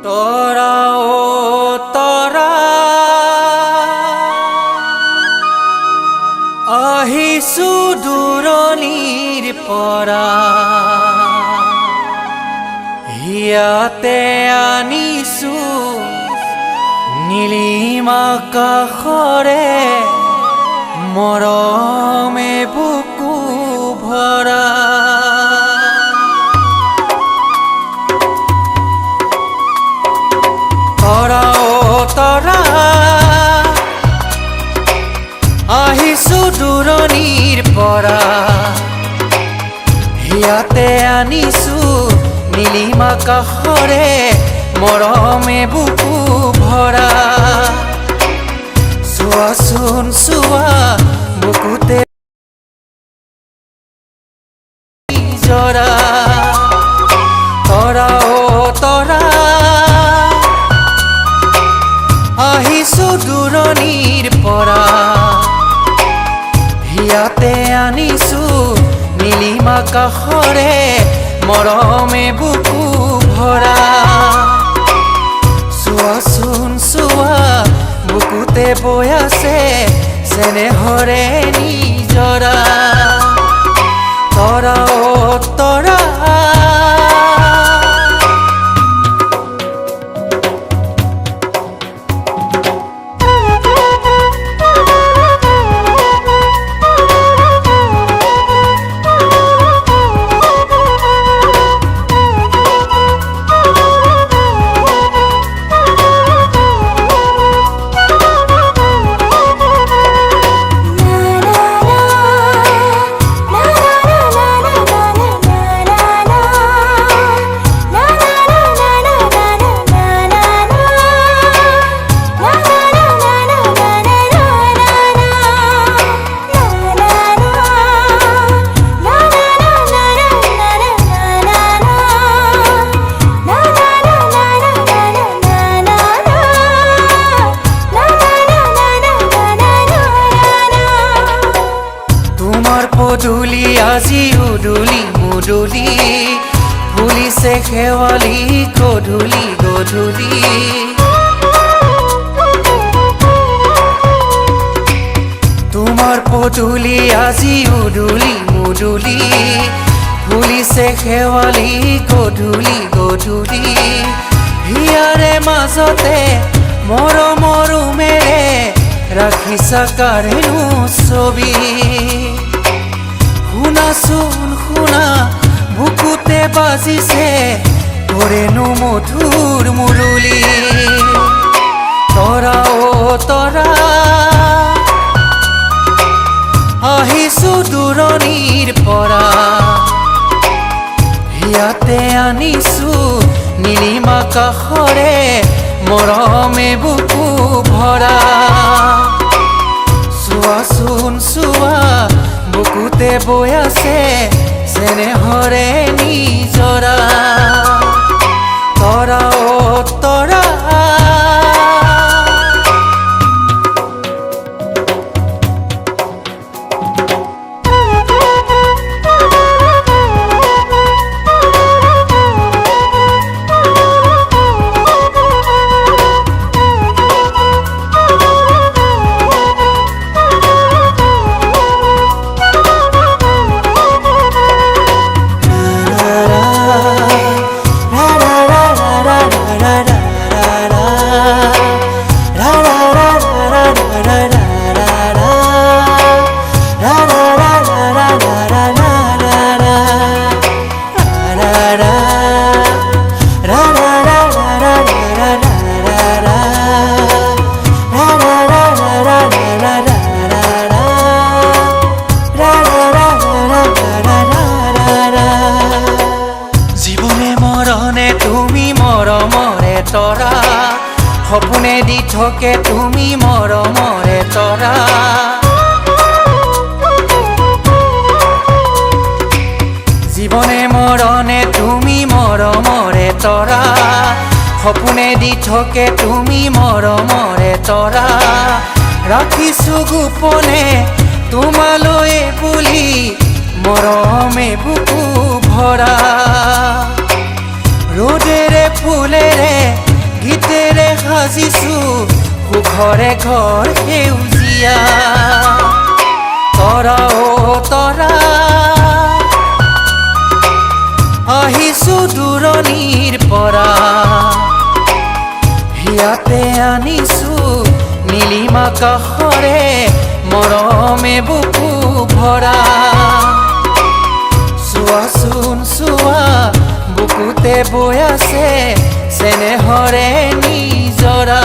তৰা ও তৰা আহিছো দূৰণিৰ পৰা হিয়াতে আনিছো নীলিম আকাশৰে মৰমে বুকু ভৰা তৰা ও তৰা আহিছো দূৰণিৰ পৰা হিয়াতে আনিছো নীলিম আকাশৰে মৰমে বুকু ভৰা চোৱাচোন চোৱা বুকুতে জৰা তৰা ও তৰা আহিছো দূৰণিৰ পৰা হিয়াতে আনিছো নীলিম আকাশৰে মৰমে বুকু ভৰা চোৱাচোন চোৱা বুকুতে বৈ আছে চেনেহৰে নিজৰা তৰা ও তৰা পদূলি আজি উদুলি মুদুলি ফুলিছে শেৱালি গধূলি গধূলি তোমাৰ পদূলি আজি উদুলি মুদুলি ফুলিছে শেৱালি গধূলি গধূলি হিয়াৰে মাজতে মৰমৰ উমেৰে ৰাখিছা কাৰেনো ছবি শুনাচোন শুনা বুকুতে বাজিছে তোৰেনো মধুৰ মুৰলী তৰা ও তৰা আহিছো দূৰণিৰ পৰা হিয়াতে আনিছো নীলিম আকাশৰে মৰমে বুকু ভৰা চোৱাচোন চোৱা বুকুতে বৈ আছে চেনেহৰে নিজৰা তৰা ও তৰা তৰা সপোনে দি থাকে তুমি মৰমৰে তৰা জীৱনে মৰণে তুমি মৰমৰে তৰা সপোনে দি থাকে তুমি মৰমৰে তৰা ৰাখিছো গোপনে তোমালৈ বুলি মৰমে বুকু ভৰা ৰ'দেৰে ফুলেৰে ঘৰে ঘৰ সেউজীয়া তৰা অ তৰা আহিছো দূৰণিৰ পৰা হিয়াতে আনিছো নীলিমা কাষৰে মৰমে বুকু ভৰা চোৱাচোন চোৱা বুকুতে বৈ আছে চেনেহৰে নিজৰা